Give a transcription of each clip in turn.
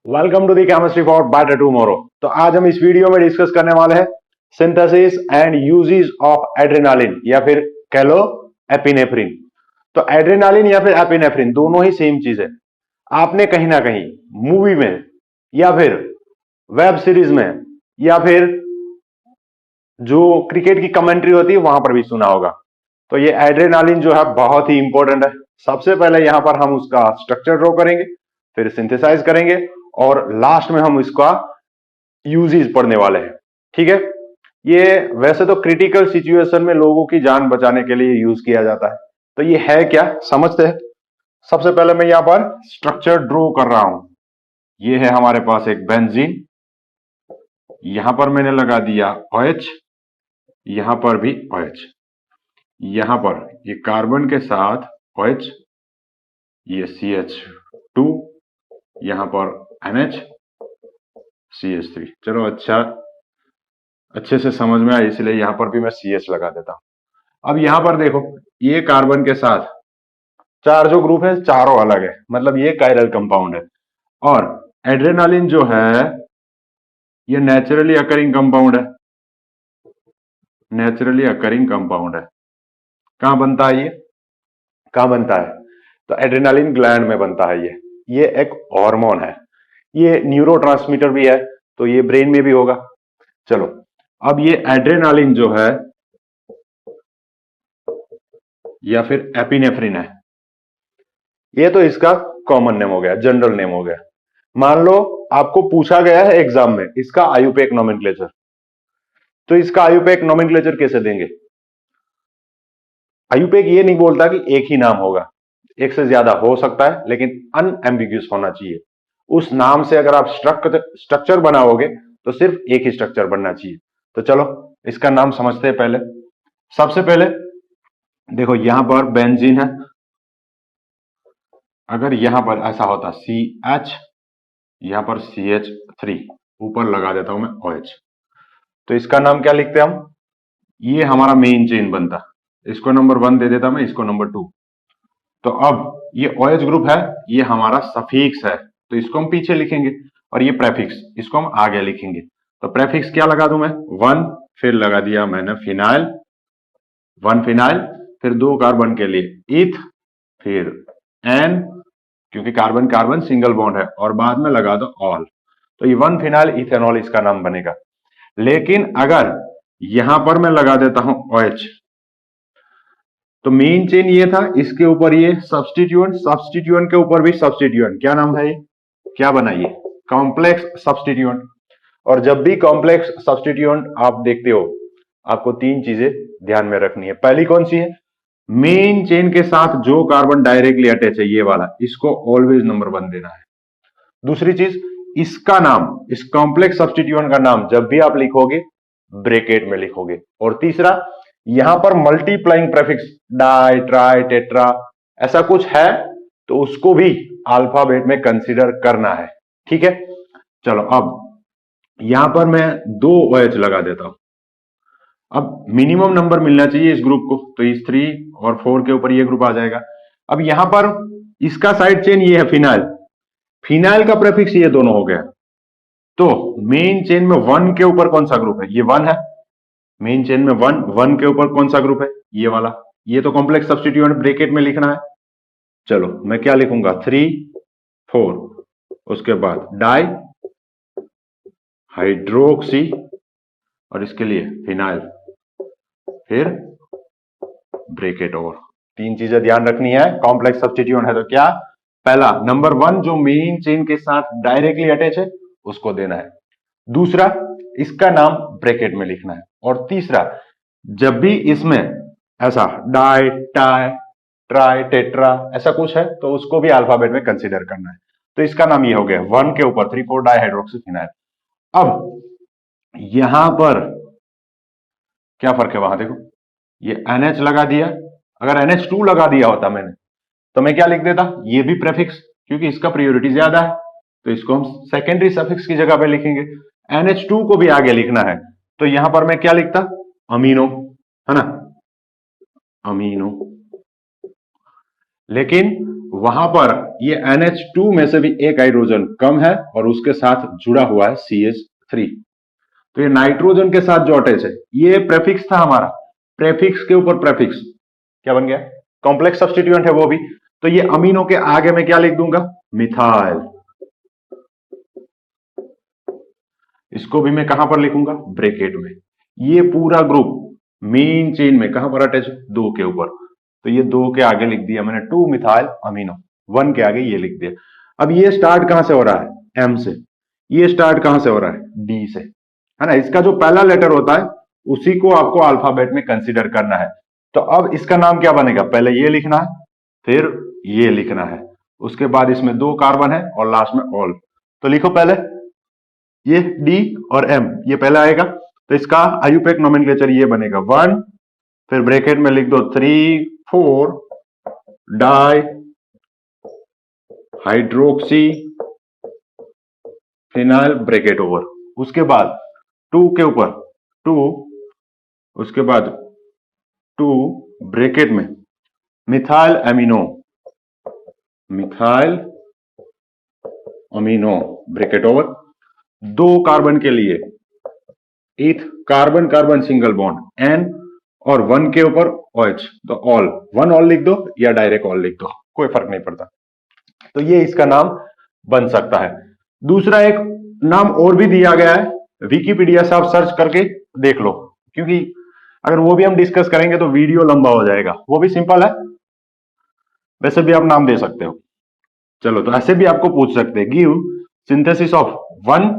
Welcome to the chemistry for better tomorrow. तो आज हम इस वीडियो में डिस्कस करने वाले हैं synthesis and uses of adrenaline या फिर कह लो एपिनेफ्रिन। तो एड्रेनालिन या फिर एपिनेफ्रिन दोनों ही सेम चीज है। आपने कहीं ना कहीं मूवी में या फिर वेब सीरीज में या फिर जो क्रिकेट की कमेंट्री होती है वहां पर भी सुना होगा। तो ये एड्रेनालिन जो है बहुत ही इंपॉर्टेंट है। सबसे पहले यहां पर हम उसका स्ट्रक्चर ड्रॉ करेंगे, फिर सिंथेसाइज करेंगे और लास्ट में हम इसका यूजेस पढ़ने वाले हैं। ठीक है, ये वैसे तो क्रिटिकल सिचुएशन में लोगों की जान बचाने के लिए यूज किया जाता है। तो ये है क्या, समझते हैं। सबसे पहले मैं यहां पर स्ट्रक्चर ड्रॉ कर रहा हूं। ये है हमारे पास एक बेंजीन, यहां पर मैंने लगा दिया OH, यहां पर भी OH, यहां पर ये कार्बन के साथ OH, ये CH2, यहां पर NH, CH3। चलो अच्छे से समझ में आया, इसलिए यहां पर भी मैं CH लगा देता हूं। अब यहां पर देखो, ये कार्बन के साथ चार जो ग्रुप है चारों अलग है, मतलब ये कायरल कंपाउंड है। और एड्रेनालिन जो है ये नेचुरली अकरिंग कंपाउंड है, नेचुरली अकरिंग कंपाउंड है। कहां बनता है ये, कहां बनता है? तो एड्रेनालिन ग्लैंड में बनता है। ये एक हार्मोन है, ये न्यूरोट्रांसमीटर भी है, तो ये ब्रेन में भी होगा। चलो, अब ये एड्रेनालिन जो है या फिर एपिनेफ्रिन है, ये तो इसका कॉमन नेम हो गया, जनरल नेम हो गया। मान लो आपको पूछा गया है एग्जाम में इसका आयुपेक नोमेनक्लेचर, तो इसका आयुपेक नोमेनक्लेचर कैसे देंगे? आयुपेक ये नहीं बोलता कि एक ही नाम होगा, एक से ज्यादा हो सकता है, लेकिन अनएम्बिग्यूअस होना चाहिए। उस नाम से अगर आप स्ट्रक्चर बनाओगे तो सिर्फ एक ही स्ट्रक्चर बनना चाहिए। तो चलो इसका नाम समझते हैं। पहले सबसे पहले देखो, यहां पर बेंजीन है, अगर यहां पर ऐसा होता CH, यहां पर CH3, ऊपर लगा देता हूं मैं OH, तो इसका नाम क्या लिखते हैं हम? ये हमारा मेन चेन बनता, इसको नंबर 1 दे देता मैं, इसको नंबर 2। तो अब ये OH ग्रुप है, ये हमारा सफिक्स है, तो इसको हम पीछे लिखेंगे, और ये प्रेफिक्स, इसको हम आगे लिखेंगे। तो प्रेफिक्स क्या लगा दूं मैं? 1, फिर लगा दिया मैंने फिनाइल, 1 फिनाइल, फिर 2 कार्बन के लिए इथ, फिर N, क्योंकि कार्बन कार्बन सिंगल बॉन्ड है, और बाद में लगा दो ऑल। तो ये 1 फिनाइल इथेनॉल इसका नाम बनेगा। लेकिन अगर यहां पर मैं लगा देता हूं OH, तो मेन चेन ये था, इसके ऊपर ये सब्स्टिट्यूएंट, सब्स्टिट्यूएंट के ऊपर भी सब्स्टिट्यूएंट, क्या नाम है ये, क्या बना ये? Complex substituent. और जब भी कॉम्प्लेक्स सब्स्टिट्यूएंट आप देखते हो, आपको 3 चीजें ध्यान में रखनी है। पहली कौन सी है? मेन चेन के साथ जो कार्बन डायरेक्टली अटैच है, ये वाला, इसको ऑलवेज नंबर 1 देना है। दूसरी चीज, इसका नाम, इस कॉम्प्लेक्स सब्स्टिट्यूएंट का नाम जब भी आप लिखोगे ब्रैकेट में लिखोगे। और तीसरा, यहां पर multiplying prefix di, tri, tetra ऐसा कुछ है तो उसको भी अल्फाबेट में कंसीडर करना है। ठीक है, चलो अब यहां पर मैं 2 OH लगा देता हूं। अब मिनिमम नंबर मिलना चाहिए इस ग्रुप को, तो इस 3 और 4 के ऊपर ये ग्रुप आ जाएगा। अब यहां पर इसका साइड चेन ये है फिनाइल, फिनाइल का प्रेफिक्स ये दोनों हो गया। तो मेन चेन में 1 के ऊपर कौन सा ग्रुप है? ये 1 है। मेन चेन में 1 के ऊपर कौन सा ग्रुप है? ये वाला। ये तो कॉम्प्लेक्स सब्स्टिट्यूएंट ब्रैकेट में लिखना है। चलो मैं क्या लिखूंगा? 3, 4, उसके बाद डाई, हाइड्रोक्सी, और इसके लिए फिनाइल, फिर ब्रैकेट। और 3 चीजें ध्यान रखनी है। कॉम्प्लेक्स सब्स्टिट्यूएंट है तो क्या? पहला नंबर 1 जो मेन चेन के साथ डायरेक्टली अटैच है उसको देना है। दूसरा, इसका नाम ब्रैकेट में लिखना है। और तीसरा, जब भी इसमें ऐसा डाई, टाई, ट्राई, टेट्रा ऐसा कुछ है तो उसको भी अल्फाबेट में कंसीडर करना है। तो इसका नाम ये हो गया, 1 के ऊपर 3, 4 डाई हाइड्रोक्सी फिनाइल। अब यहां पर क्या फर्क है? वहां देखो, ये NH लगा दिया, अगर NH2 लगा दिया होता मैंने तो मैं क्या लिख देता? ये भी प्रेफिक्स, क्योंकि इसका प्रायोरिटी ज्यादा है तो इसको हम सेकेंडरी सफिक्स की जगह पे लिखेंगे। NH2 को भी आगे लिखना है तो यहां पर मैं क्या लिखता? अमीनो, है ना, अमीनो। लेकिन वहां पर ये NH2 में से भी एक हाइड्रोजन कम है और उसके साथ जुड़ा हुआ है CH3। तो ये नाइट्रोजन के साथ जो अटैच है, ये प्रेफिक्स था हमारा, प्रेफिक्स के ऊपर प्रेफिक्स क्या बन गया, कॉम्प्लेक्स सब्स्टिट्यूएंट है वो भी। तो ये अमीनो के आगे मैं क्या लिख दूंगा, मिथाइल। इसको भी मैं कहां पर लिखूंगा, ब्रैकेट में। ये पूरा ग्रुप मेन चेन में कहां पर अटैच है, 2 के ऊपर। तो ये 2 के आगे लिख दिया मैंने 2 मिथाइल अमीनो, 1 के आगे ये लिख दिया। अब ये स्टार्ट कहां से हो रहा है, M से। ये स्टार्ट कहां से हो रहा है, D से, है ना। इसका जो पहला लेटर होता है उसी को आपको अल्फाबेट में कंसीडर करना है। तो अब इसका नाम क्या बनेगा, पहले ये लिखना है, फिर ये लिखना है, उसके बाद इसमें 2 कार्बन है और लास्ट में ऑल। तो लिखो पहले ये D और M, ये पहले आएगा। तो इसका आयुपेक नोमेनक्लेचर ये बनेगा 1, फिर ब्रैकेट में लिख दो 3 4 di hydroxy phenyl bracket over. उसके बाद 2 के ऊपर 2, उसके बाद 2 ब्रैकेट में methyl amino, methyl amino bracket over. 2 carbon के लिए इथ carbon carbon single bond N और 1 के ऊपर OH, तो ऑल, 1 ऑल लिख दो या डायरेक्ट ऑल लिख दो, कोई फर्क नहीं पड़ता। तो ये इसका नाम बन सकता है। दूसरा एक नाम और भी दिया गया है, विकिपीडिया से आप सर्च करके देख लो, क्योंकि अगर वो भी हम डिस्कस करेंगे तो वीडियो लंबा हो जाएगा। वो भी सिंपल है, वैसे भी आप नाम दे सकते हो। चलो, तो ऐसे भी आपको पूछ सकते हैं, give synthesis of 1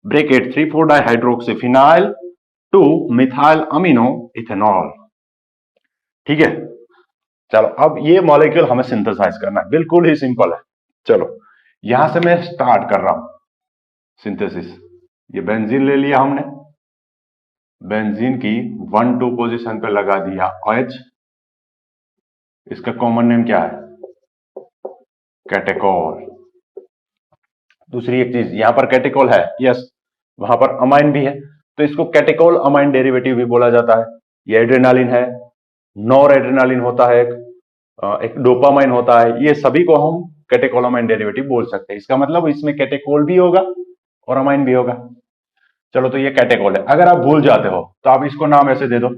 bracket 3,4 dihydroxy phenyl 2 methyl amino ethanol. ठीक है, चलो अब ये मॉलिक्यूल हमें सिंथेसाइज करना है, बिल्कुल ही सिंपल है। चलो यहां से मैं स्टार्ट कर रहा हूं सिंथेसिस। ये बेंजीन ले लिया हमने, बेंजीन की 1,2 पोजीशन पे लगा दिया OH। इसका कॉमन नेम क्या है, कैटेकोल। दूसरी एक चीज, यहां पर कैटेकोल है, यस, वहां पर अमाइन भी है, तो इसको कैटेकोल अमाइन डेरिवेटिव भी बोला जाता है। ये एड्रेनालिन है, नॉर एड्रेनालिन होता है, एक डोपामाइन होता है, ये सभी को हम कैटेकोल अमाइन डेरिवेटिव बोल सकते हैं। इसका मतलब इसमें कैटेकोल भी होगा और अमाइन भी होगा। चलो, तो ये कैटेकोल है। अगर आप भूल जाते हो तो आप इसको नाम ऐसे दे दो,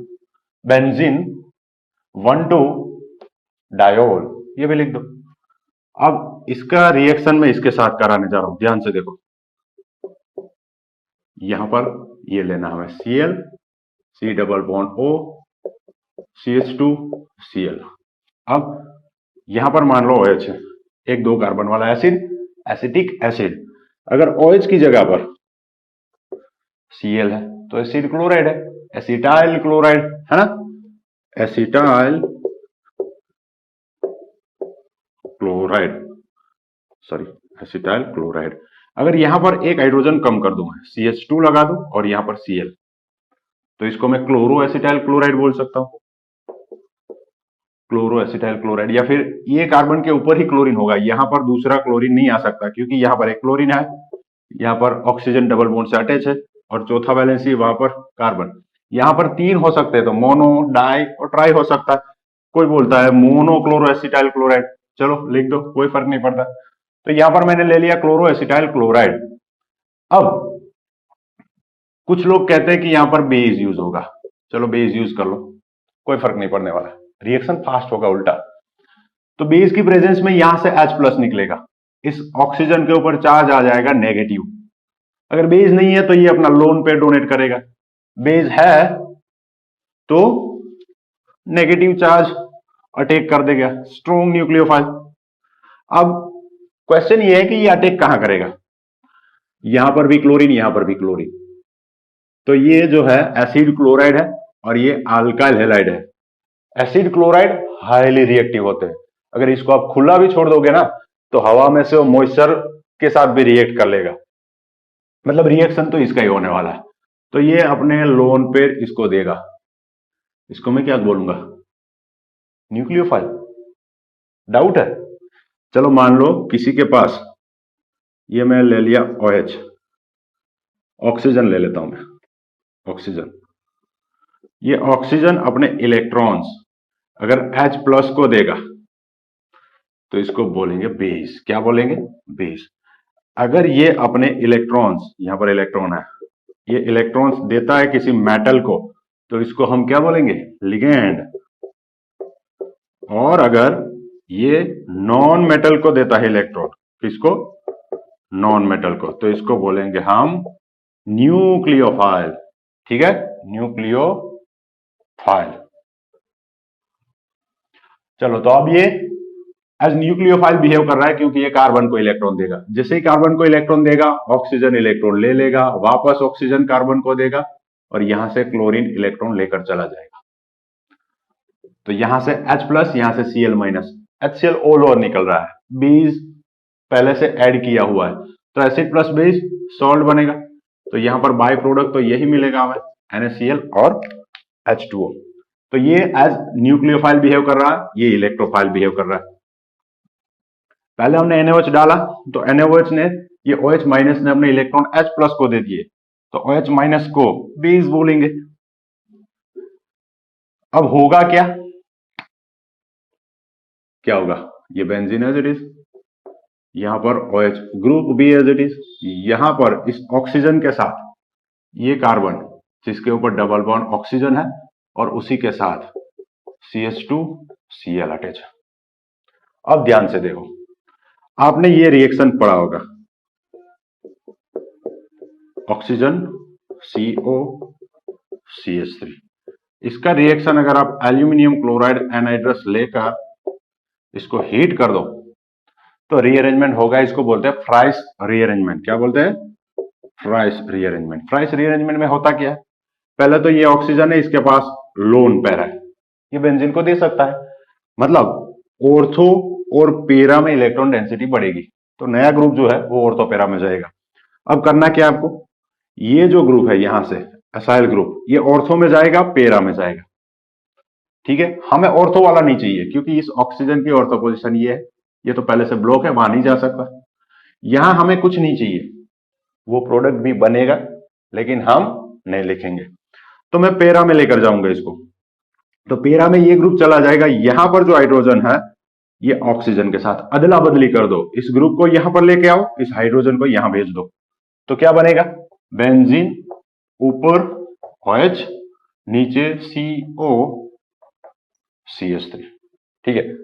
बेंजीन 1,2 डायोल, ये भी लिख दो। अब इसका रिएक्शन में इसके साथ कराने जा रहा हूं, ध्यान से देखो। यहां पर ये लेना हमें Cl, C double bond O, CH2 Cl। अब यहां पर मान लो OH है, एक 2 कार्बन वाला एसिड, एसिटिक एसिड। अगर OH की जगह पर Cl है तो एसिड क्लोराइड है, एसिटाइल क्लोराइड, है ना, acetyl chloride, sorry acetyl chloride. अगर यहां पर एक हाइड्रोजन कम कर दूं, CH2 लगा दूं और यहां पर Cl, तो इसको मैं क्लोरो एसिटाइल क्लोराइड बोल सकता हूं, क्लोरो एसिटाइल क्लोराइड। या फिर ये कार्बन के ऊपर ही क्लोरीन होगा, यहां पर दूसरा क्लोरीन नहीं आ सकता, क्योंकि यहां पर एक क्लोरीन है, यहां पर ऑक्सीजन डबल बॉन्ड से अटैच है और चौथा वैलेंसी वहां पर कार्बन। यहां पर 3 हो सकते हैं, तो मोनो, डाई और ट्राई हो सकता है। कोई बोलता है मोनो क्लोरो एसिटाइल क्लोराइड, चलो लिख दो, कोई फर्क नहीं पड़ता। तो यहां पर मैंने ले लिया क्लोरो एसिटाइल क्लोराइड। अब कुछ लोग कहते हैं कि यहां पर बेस यूज होगा, चलो बेस यूज कर लो, कोई फर्क नहीं पड़ने वाला, रिएक्शन फास्ट होगा उल्टा। तो बेस की प्रेजेंस में यहां से H+ निकलेगा, इस ऑक्सीजन के ऊपर चार्ज आ जाएगा नेगेटिव। अगर बेस नहीं है तो ये अपना लोन पेयर डोनेट करेगा, बेस है तो नेगेटिव चार्ज अटैक कर देगा, स्ट्रॉन्ग न्यूक्लियोफाइल। अब क्वेश्चन ये है कि ये अटैक कहां करेगा, यहां पर भी क्लोरीन, यहां पर भी क्लोरीन। तो ये जो है एसिड क्लोराइड है और ये अल्काइल हैलाइड है। एसिड क्लोराइड हाईली रिएक्टिव होते हैं, अगर इसको आप खुला भी छोड़ दोगे ना तो हवा में से वो मॉइस्चर के साथ भी रिएक्ट कर लेगा, मतलब रिएक्शन तो इसका ही होने वाला है। तो ये अपने लोन पेयर इसको देगा, इसको मैं क्या बोलूंगा, न्यूक्लियोफाइल। डाउट है, चलो मान लो किसी के पास, ये मैं ले लिया OH, ऑक्सीजन ले लेता हूं मैं, ऑक्सीजन। ये ऑक्सीजन अपने इलेक्ट्रॉन्स अगर H+ को देगा तो इसको बोलेंगे बेस। क्या बोलेंगे? बेस। अगर ये अपने इलेक्ट्रॉन्स, यहां पर इलेक्ट्रॉन है, ये इलेक्ट्रॉन्स देता है किसी मेटल को, तो इसको हम क्या बोलेंगे? लिगेंड। और अगर ये नॉन मेटल को देता है इलेक्ट्रॉन, किसको? नॉन मेटल को, तो इसको बोलेंगे हम न्यूक्लियोफाइल। ठीक है, न्यूक्लियोफाइल। चलो, तो अब ये एज न्यूक्लियोफाइल बिहेव कर रहा है क्योंकि ये कार्बन को इलेक्ट्रॉन देगा। जैसे ही कार्बन को इलेक्ट्रॉन देगा, ऑक्सीजन इलेक्ट्रॉन ले लेगा, वापस ऑक्सीजन कार्बन को देगा और यहां से क्लोरीन इलेक्ट्रॉन लेकर चला जाएगा। तो यहां से H प्लस, यहां से Cl minus, HCl all over निकल रहा है, बेस पहले से ऐड किया हुआ है, तो एसिड प्लस बेस सॉल्ट बनेगा। तो यहां पर बाय प्रोडक्ट तो यही मिलेगा हमें, NaCl और H2O। तो ये एज न्यूक्लियोफाइल बिहेव कर रहा है, ये इलेक्ट्रोफाइल बिहेव कर रहा है। पहले हमने NaOH डाला, तो NaOH ने, ये OH माइनस ने अपने इलेक्ट्रॉन H प्लस को दे दिए, तो OH माइनस को बेस बोलेंगे। अब होगा क्या? क्या होगा? ये बेंजीन एज इट इज, यहां पर OH ग्रुप भी एज इट इज, यहां पर इस ऑक्सीजन के साथ ये कार्बन जिसके ऊपर डबल बॉन्ड ऑक्सीजन है और उसी के साथ CH2Cl अटैच। अब ध्यान से देखो, आपने ये रिएक्शन पढ़ा होगा, ऑक्सीजन CO CH3। इसका रिएक्शन अगर आप एल्यूमिनियम क्लोराइड एनहाइड्रस लेकर इसको हीट कर दो तो रीअरेंजमेंट होगा। इसको बोलते हैं फ्राइस रीअरेंजमेंट। क्या बोलते हैं? Fries rearrangement. फ्राइस रीअरेंजमेंट में होता क्या है? पहले तो ये ऑक्सीजन है, इसके पास लोन पैर है, ये बेंजीन को दे सकता है, मतलब ऑर्थो और पेरा में इलेक्ट्रॉन डेंसिटी बढ़ेगी, तो नया ग्रुप जो है वो ऑर्थो पेरा में जाएगा। अब करना क्या आपको? ये जो ग्रुप है यहां से एसाइल ग्रुप, ये ऑर्थो में जाएगा, पेरा में जाएगा। ठीक है, हमें ऑर्थो वाला नहीं चाहिए क्योंकि इस ऑक्सीजन की ऑर्थो पोजीशन ये है, ये तो पहले से ब्लॉक है, वहां नहीं जा सकता। यहां हमें कुछ नहीं चाहिए, वो प्रोडक्ट भी बनेगा लेकिन हम नहीं लिखेंगे, तो मैं पेरा में लेकर जाऊंगा इसको। तो पेरा में ये ग्रुप चला जाएगा, यहां पर जो हाइड्रोजन है ये ऑक्सीजन के साथ अदला बदली कर दो, इस ग्रुप को यहां पर लेके आओ, इस हाइड्रोजन को यहां भेज दो, तो क्या बनेगा? बेंजीन, ऊपर OH, नीचे CO CH3। ठीक है,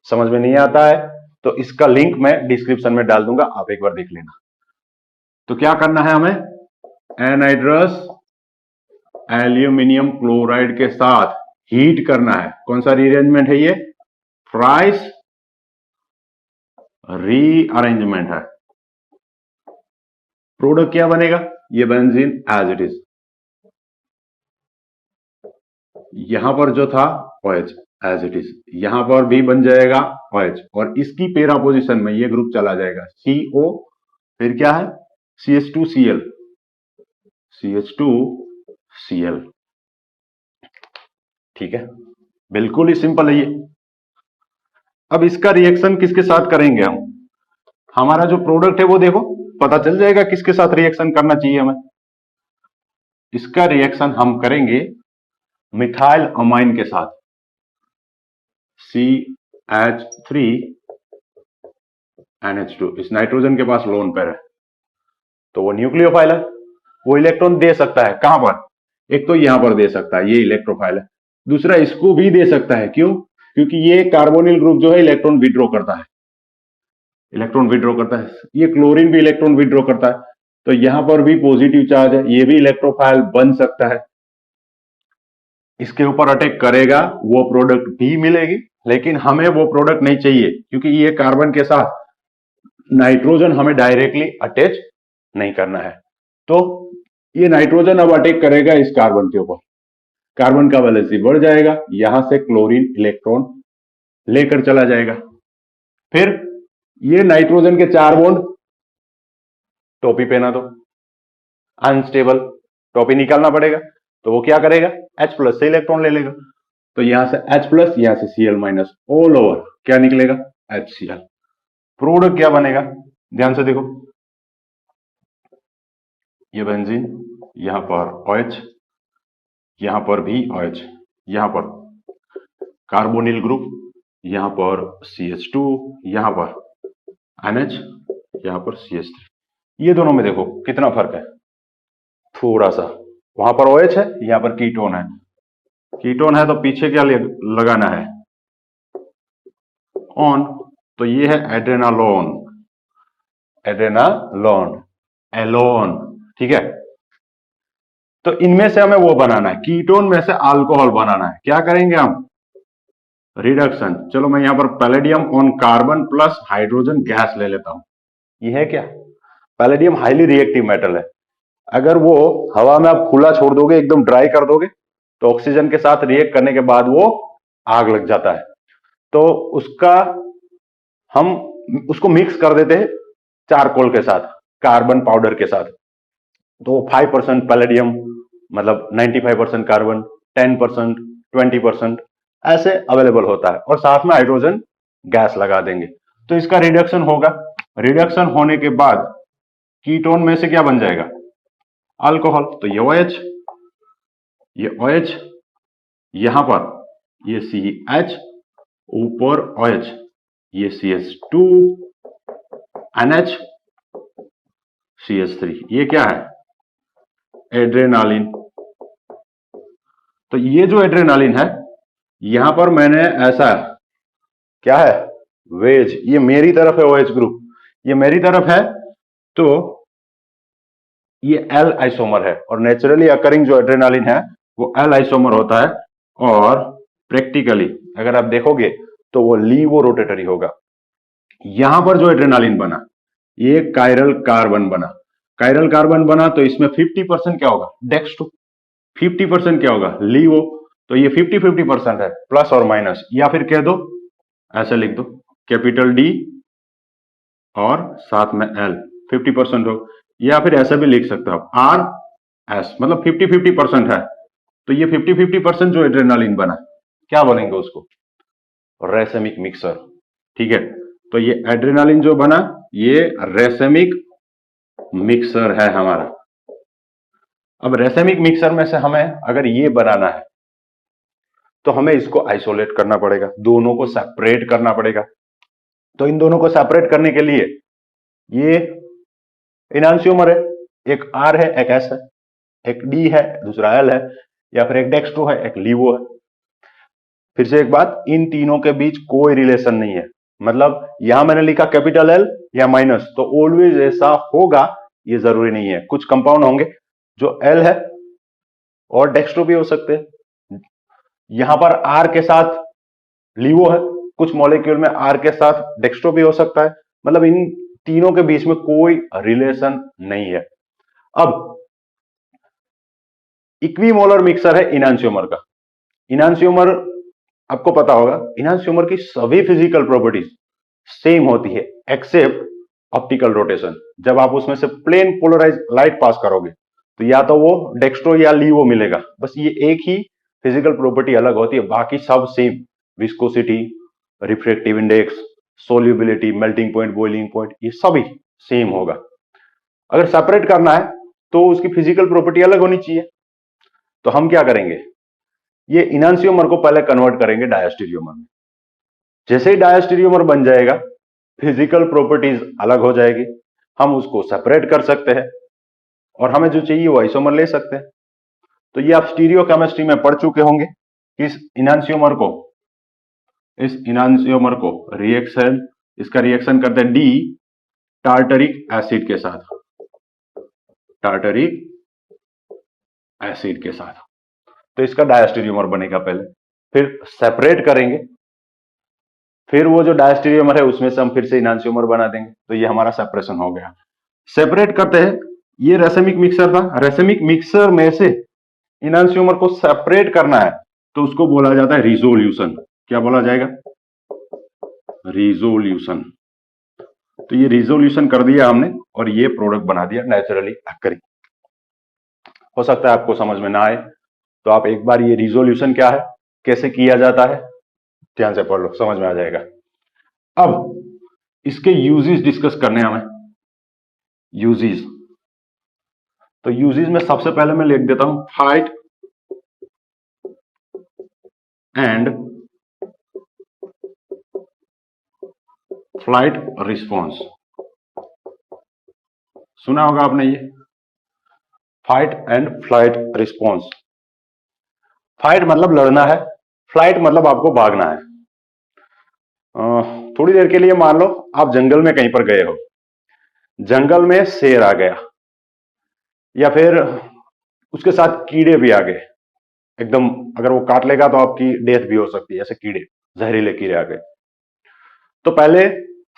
समझ में नहीं आता है तो इसका लिंक मैं डिस्क्रिप्शन में डाल दूंगा, आप एक बार देख लेना। तो क्या करना है हमें? एनहाइड्रस एल्यूमिनियम क्लोराइड के साथ हीट करना है। कौन सा रीअरेंजमेंट है ये? फ्राइस रीअरेंजमेंट है। प्रोडक्ट क्या बनेगा? ये बेंजीन एज इट इज, यहां पर जो था OH एज इट इज, यहां पर भी बन जाएगा OH और इसकी पेरा पोजीशन में ये ग्रुप चला जाएगा CO, फिर क्या है? CH2Cl, CH2Cl। ठीक है, बिल्कुल ही सिंपल है ये। अब इसका रिएक्शन किसके साथ करेंगे हम? हमारा जो प्रोडक्ट है वो देखो, पता चल जाएगा किसके साथ रिएक्शन करना चाहिए हमें। इसका रिएक्शन हम करेंगे मिथाइल अमाइन के साथ, CH3NH2। इस नाइट्रोजन के पास लोन पेयर है तो वो न्यूक्लियोफाइल है, वो इलेक्ट्रॉन दे सकता है। कहां पर? एक तो यहां पर दे सकता है, ये इलेक्ट्रोफाइल है। दूसरा इसको भी दे सकता है, क्यों? क्योंकि ये कार्बोनिल ग्रुप जो है इलेक्ट्रॉन विड्रॉ करता है, इलेक्ट्रॉन विड्रॉ करता है। ये क्लोरीन भी इलेक्ट्रॉन विड्रॉ करता है, तो यहां पर भी पॉजिटिव चार्ज है, ये भी इलेक्ट्रोफाइल बन सकता है। इसके ऊपर अटैक करेगा, वो प्रोडक्ट भी मिलेगी, लेकिन हमें वो प्रोडक्ट नहीं चाहिए क्योंकि ये कार्बन के साथ नाइट्रोजन हमें डायरेक्टली अटैच नहीं करना है। तो ये नाइट्रोजन अब अटैक करेगा इस कार्बन के ऊपर, कार्बन का वैलेंसी बढ़ जाएगा, यहां से क्लोरीन इलेक्ट्रॉन लेकर चला जाएगा। फिर ये नाइट्रोजन के 4 बॉन्ड, टोपी पहना दो, अनस्टेबल, टोपी निकालना पड़ेगा, तो वो क्या करेगा? H प्लस से इलेक्ट्रॉन ले लेगा, तो यहां से H प्लस, यहां से Cl माइनस, ऑल ओवर क्या निकलेगा? HCl। प्रोडक्ट क्या बनेगा? ध्यान से देखो, ये बेंजीन, यहां पर OH, यहां पर भी OH, यहां पर कार्बोनिल ग्रुप, यहां पर CH2, यहां पर NH, यहां पर CH3। ये दोनों में देखो कितना फर्क है, थोड़ा सा। वहां पर OH है, यहां पर कीटोन है। कीटोन है तो पीछे क्या लगाना है, ऑन। तो ये है एड्रेनालोन, एड्रेनालोन, एलोन, ठीक है। तो इनमें से हमें वो बनाना है, कीटोन में से अल्कोहल बनाना है। क्या करेंगे हम, रिडक्शन। चलो मैं यहां पर palladium on carbon plus hydrogen gas ले लेता हूं। ये है क्या, पैलेडियम हाईली रिएक्टिव मेटल है। अगर वो हवा में आप खुला छोड़ दोगे, एकदम ड्राई कर दोगे, तो ऑक्सीजन के साथ रिएक्ट करने के बाद वो आग लग जाता है। तो हम उसको मिक्स कर देते हैं चारकोल के साथ, कार्बन पाउडर के साथ। तो 5% पैलेडियम मतलब 95% कार्बन, 10%, 20% ऐसे अवेलेबल होता है, और साथ में हाइड्रोजन गैस लगा देंगे तो इसका रिडक्शन होगा। रिडक्शन होने के बाद कीटोन में से क्या बन जाएगा, अल्कोहल। तो ये OH, ये OH, यहां पर ये CH, ऊपर OH, ये CH2, NH, CH3। ये क्या है, एड्रेनालिन। तो ये जो एड्रेनालिन है, यहां पर मैंने ऐसा क्या है, वेज, ये मेरी तरफ है OH ग्रुप, ये मेरी तरफ है। तो ये L आइसोमर है, और नेचुरली अकरिंग जो एड्रेनालिन है वो L आइसोमर होता है, और प्रैक्टिकली अगर आप देखोगे तो वो लीवो रोटेटरी होगा। यहां पर जो एड्रेनालिन बना, ये कायरल कार्बन बना। कायरल कार्बन बना तो इसमें 50% क्या होगा, डेक्स्ट्रो। 50% क्या होगा, लीवो। तो ये 50-50% है, प्लस और माइनस, या फिर कह दो ऐसे लिख दो, कैपिटल D और साथ में L, 50% हो। या फिर ऐसा भी लिख सकते हो आप, RS, मतलब 50-50% है। तो ये 50-50% जो एड्रेनालिन बना, क्या बोलेंगे उसको, रेसेमिक मिक्सर, ठीक है। तो ये एड्रेनालिन जो बना, ये रेसेमिक मिक्सर है हमारा। अब रेसेमिक मिक्सर में से हमें अगर ये बनाना है तो हमें इसको आइसोलेट करना पड़ेगा, दोनों को सेपरेट करना पड़ेगा। तो इन दोनों को सेपरेट करने के लिए ये इनांशियोमर है, एक R है, एक S है, एक D है, दूसरा L है, या फिर एक डेक्स्ट्रो है, एक लीवो है। फिर से एक बात, इन तीनों के बीच कोई रिलेशन नहीं है। मतलब यहां मैंने लिखा कैपिटल L या माइनस, तो ऑलवेज ऐसा होगा ये जरूरी नहीं है। कुछ कंपाउंड होंगे जो L है और डेक्स्ट्रो भी हो सकते हैं। यहां पर R के साथ लीवो है, कुछ मॉलिक्यूल में R के साथ डेक्स्ट्रो भी हो सकता है। मतलब इन तीनों के बीच में कोई रिलेशन नहीं है। अब इक्विमोलर मिक्सर है इनांशियोमर का। इनांशियोमर आपको पता होगा, इनांशियोमर की सभी फिजिकल प्रॉपर्टीज सेम होती है एक्सेप्ट ऑप्टिकल रोटेशन। जब आप उसमें से प्लेन पोलराइज लाइट पास करोगे तो या तो वो डेक्स्ट्रो या लीवो मिलेगा, बस ये एक ही फिजिकल प्रॉपर्टी अलग होती है, बाकी सब same. Viscosity, refractive index, solubility, melting point, boiling point, ये सभी सेम होगा। अगर सेपरेट करना है तो उसकी फिजिकल प्रॉपर्टी अलग होनी चाहिए। तो हम क्या करेंगे, ये इनांशियोमर को पहले कन्वर्ट करेंगे डायस्टीरियोमर में। जैसे ही डायस्टीरियोमर बन जाएगा, फिजिकल प्रॉपर्टीज अलग हो जाएगी, हम उसको सेपरेट कर सकते हैं, और हमें जो चाहिए वो आइसोमर ले सकते हैं। तो ये आप स्टीरियो केमिस्ट्री में पढ़ चुके होंगे। इस इनांशियोमर को रिएक्शन, इसका रिएक्शन करते हैं D टार्टरिक एसिड के साथ, टार्टरिक एसिड के साथ। तो इसका डायस्टीरियोमर बनेगा पहले, फिर सेपरेट करेंगे, फिर वो जो डायस्टीरियोमर है उसमें से हम फिर से इनांशियोमर बना देंगे। तो ये हमारा सेपरेशन हो गया। सेपरेट करते हैं, ये रेसेमिक मिक्सर था, रेसेमिक मिक्सर में से इनांशियोमर को सेपरेट करना है तो उसको बोला जाता है रिजोल्यूशन। क्या बोला जाएगा, रिजोल्यूशन। तो ये रिजोल्यूशन कर दिया हमने और ये प्रोडक्ट बना दिया नेचुरली अकरिंग। हो सकता है आपको समझ में ना आए, तो आप एक बार ये रिजोल्यूशन क्या है, कैसे किया जाता है, ध्यान से पढ़ लो, समझ में आ जाएगा। अब इसके यूजेस डिस्कस करने हमें, यूजेस। तो यूजेस में सबसे पहले मैं लिख देता हूं फाइट एंड फ्लाइट रिस्पॉन्स, सुना होगा आपने ये, fight and flight response. Fight मतलब लड़ना है, फ्लाइट मतलब आपको भागना है। थोड़ी देर के लिए मान लो आप जंगल में कहीं पर गए हो, जंगल में शेर आ गया या फिर उसके साथ कीड़े भी आ गए, एकदम अगर वो काट लेगा तो आपकी डेथ भी हो सकती है, ऐसे कीड़े, जहरीले कीड़े आ गए। तो पहले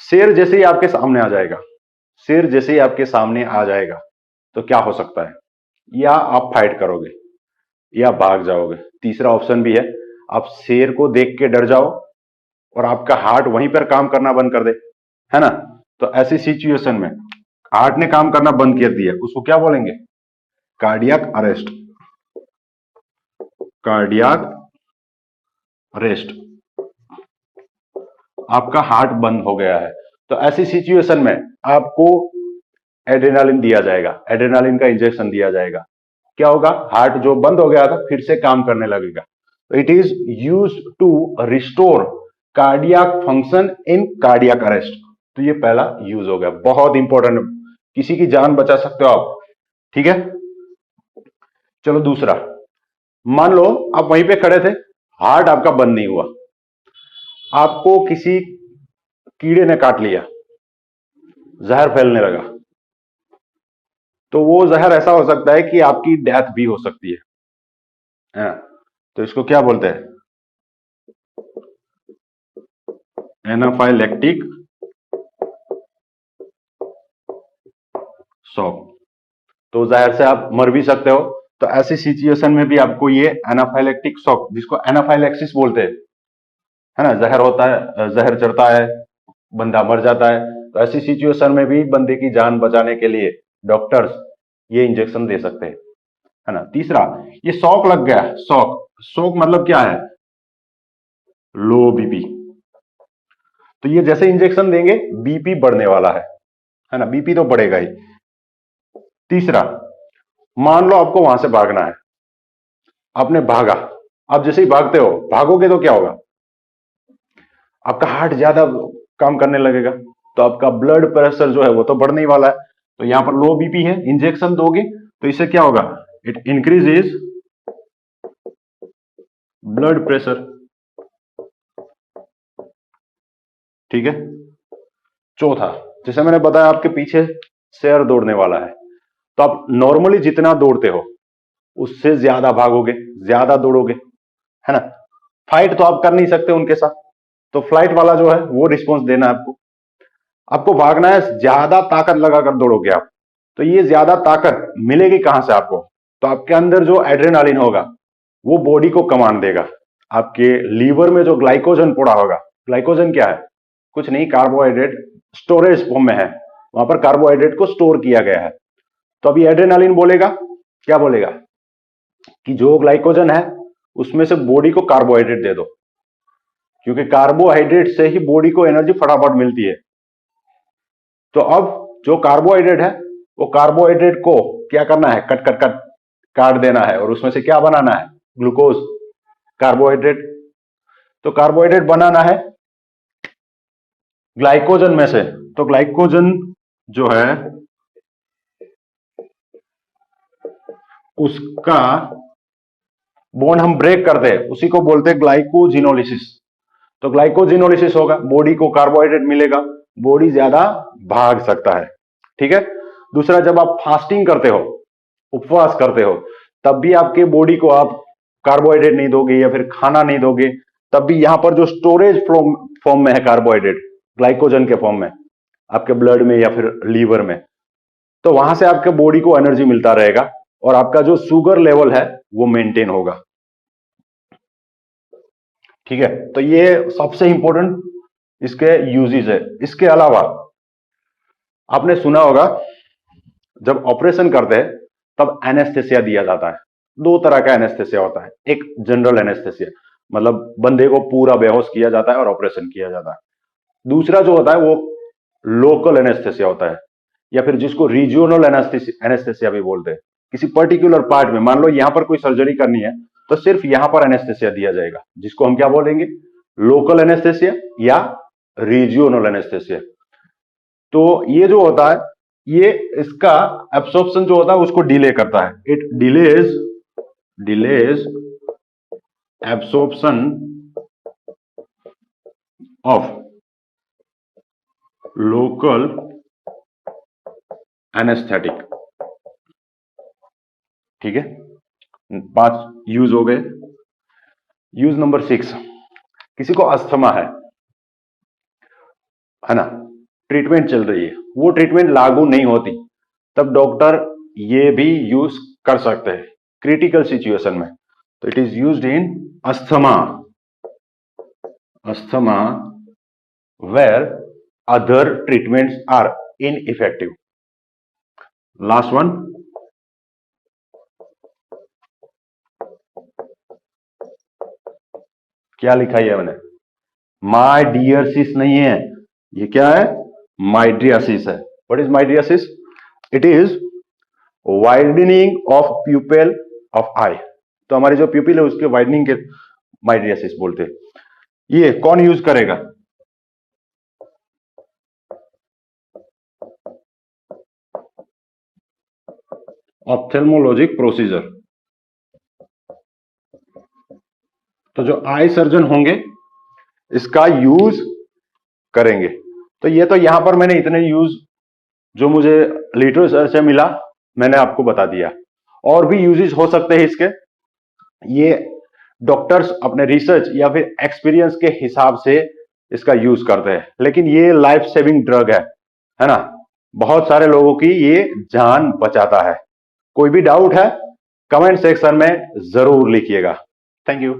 शेर जैसे ही आपके सामने आ जाएगा, शेर जैसे ही आपके सामने आ जाएगा तो क्या हो सकता है, या आप फाइट करोगे या भाग जाओगे। तीसरा ऑप्शन भी है, आप शेर को देख के डर जाओ और आपका हार्ट वहीं पर काम करना बंद कर दे, है ना। तो ऐसी सिचुएशन में हार्ट ने काम करना बंद कर दिया, उसको क्या बोलेंगे, कार्डियक अरेस्ट, कार्डियक अरेस्ट, आपका हार्ट बंद हो गया है। तो ऐसी सिचुएशन में आपको एड्रेनालिन दिया जाएगा, एड्रेनालिन का इंजेक्शन दिया जाएगा। क्या होगा, हार्ट जो बंद हो गया था फिर से काम करने लगेगा। It is use to restore cardiac function in cardiac arrest. तो ये पहला यूज हो गया, बहुत इंपॉर्टेंट, किसी की जान बचा सकते हो आप, ठीक है। चलो दूसरा, मान लो आप वहीं पे खड़े थे, हार्ट आपका बंद नहीं हुआ, आपको किसी कीड़े ने काट लिया, जहर फैलने लगा, तो वो जहर ऐसा हो सकता है कि आपकी डेथ भी हो सकती है। तो इसको क्या बोलते हैं, एनाफाइलेक्टिक शॉक। तो जहर से आप मर भी सकते हो। तो ऐसी सिचुएशन में भी आपको ये एनाफाइलेक्टिक शॉक, जिसको एनाफाइलेक्सिस बोलते हैं, है ना, जहर होता है, जहर चढ़ता है, बंदा मर जाता है। तो ऐसी सिचुएशन में भी बंदे की जान बचाने के लिए डॉक्टर्स ये इंजेक्शन दे सकते हैं, है ना। तीसरा, ये शॉक लग गया, शॉक, शॉक मतलब क्या है, लो बीपी। तो ये जैसे इंजेक्शन देंगे बीपी बढ़ने वाला है ना, बीपी तो बढ़ेगा ही। तीसरा, मान लो आपको वहां से भागना है, आपने भागा, आप जैसे ही भागते हो, भागोगे तो क्या होगा, आपका हार्ट ज्यादा काम करने लगेगा, तो आपका ब्लड प्रेशर जो है वो तो बढ़ने ही वाला है। तो यहां पर लो बीपी है, इंजेक्शन दोगे तो इससे क्या होगा, इट इंक्रीजेस ब्लड प्रेशर, ठीक है। चौथा, जैसे मैंने बताया आपके पीछे शेर दौड़ने वाला है, तो आप नॉर्मली जितना दौड़ते हो उससे ज्यादा भागोगे, ज्यादा दौड़ोगे, है ना। फाइट तो आप कर नहीं सकते उनके साथ, तो फ्लाइट वाला जो है वो रिस्पॉन्स देना है आपको। आपको भागना है, ज्यादा ताकत लगाकर दौड़ोगे आप, तो ये ज्यादा ताकत मिलेगी कहां से आपको, तो आपके अंदर जो एड्रेनालिन होगा वो बॉडी को कमांड देगा। आपके लीवर में जो ग्लाइकोजन पड़ा होगा, ग्लाइकोजन क्या है, कुछ नहीं, कार्बोहाइड्रेट स्टोरेज फॉर्म में है, वहां पर कार्बोहाइड्रेट को स्टोर किया गया है। तो अभी एड्रेनालिन बोलेगा, क्या बोलेगा, कि जो ग्लाइकोजन है उसमें से बॉडी को कार्बोहाइड्रेट दे दो, क्योंकि कार्बोहाइड्रेट से ही बॉडी को एनर्जी फटाफट मिलती है। तो अब जो कार्बोहाइड्रेट है वो कार्बोहाइड्रेट को क्या करना है, कट कट कट काट देना है, और उसमें से क्या बनाना है, ग्लूकोज, कार्बोहाइड्रेट। तो कार्बोहाइड्रेट बनाना है ग्लाइकोजन में से, तो ग्लाइकोजन जो है उसका बॉन्ड हम ब्रेक करते हैं, उसी को बोलते हैं ग्लाइकोजिनोलिसिस। तो ग्लाइकोजिनोलिसिस होगा, बॉडी को कार्बोहाइड्रेट मिलेगा, बॉडी ज्यादा भाग सकता है, ठीक है। दूसरा, जब आप फास्टिंग करते हो, उपवास करते हो, तब भी आपके बॉडी को आप कार्बोहाइड्रेट नहीं दोगे या फिर खाना नहीं दोगे, तब भी यहां पर जो स्टोरेज फॉर्म में है कार्बोहाइड्रेट, ग्लाइकोजन के फॉर्म में आपके ब्लड में या फिर लीवर में, तो वहां से आपके बॉडी को एनर्जी मिलता रहेगा और आपका जो शुगर लेवल है वो मेंटेन होगा, ठीक है। तो ये सबसे इंपॉर्टेंट इसके यूजेस है। इसके अलावा आपने सुना होगा जब ऑपरेशन करते हैं तब एनेस्थेसिया दिया जाता है। दो तरह का एनेस्थेसिया होता है, एक जनरल एनेस्थेसिया, मतलब बंदे को पूरा बेहोश किया जाता है और ऑपरेशन किया जाता है। दूसरा जो होता है वो लोकल एनेस्थेसिया होता है, या फिर जिसको रीजियोनल एनेस्थेसिया भी बोलते हैं। किसी पर्टिकुलर पार्ट में, मान लो यहां पर कोई सर्जरी करनी है तो सिर्फ यहां पर एनेस्थेसिया दिया जाएगा, जिसको हम क्या बोलेंगे, लोकल एनेस्थेसिया या रीजियोनल एनेस्थेसिया। तो ये जो होता है, ये इसका एब्सॉर्प्शन जो होता है उसको डिले करता है। It delays absorption of local anaesthetic. ठीक है, 5 यूज हो गए। यूज नंबर 6, किसी को अस्थमा है ना, ट्रीटमेंट चल रही है, वो ट्रीटमेंट लागू नहीं होती, तब डॉक्टर ये भी यूज कर सकते हैं क्रिटिकल सिचुएशन में। तो it is used in asthma where other treatments are ineffective. Last one, क्या लिखा है मैंने, माइडियसिस नहीं है, ये क्या है, माइड्रियासिस है। What is mydriasis? It is widening of pupil of eye. तो हमारी जो प्यूपिल है उसके वाइडनिंग के माइड्रियासिस बोलते हैं। ये कौन यूज करेगा? ऑप्थेल्मोलॉजिक प्रोसीजर। तो जो आई सर्जन होंगे इसका यूज करेंगे। तो ये तो यहां पर मैंने इतने यूज जो मुझे लिटरेचर से मिला मैंने आपको बता दिया। और भी यूजेस हो सकते हैं इसके, ये डॉक्टर्स अपने रिसर्च या फिर एक्सपीरियंस के हिसाब से इसका यूज करते हैं। लेकिन ये लाइफ सेविंग ड्रग है ना, बहुत सारे लोगों की ये जान बचाता है। कोई भी डाउट है कमेंट सेक्शन में जरूर लिखिएगा। Thank you.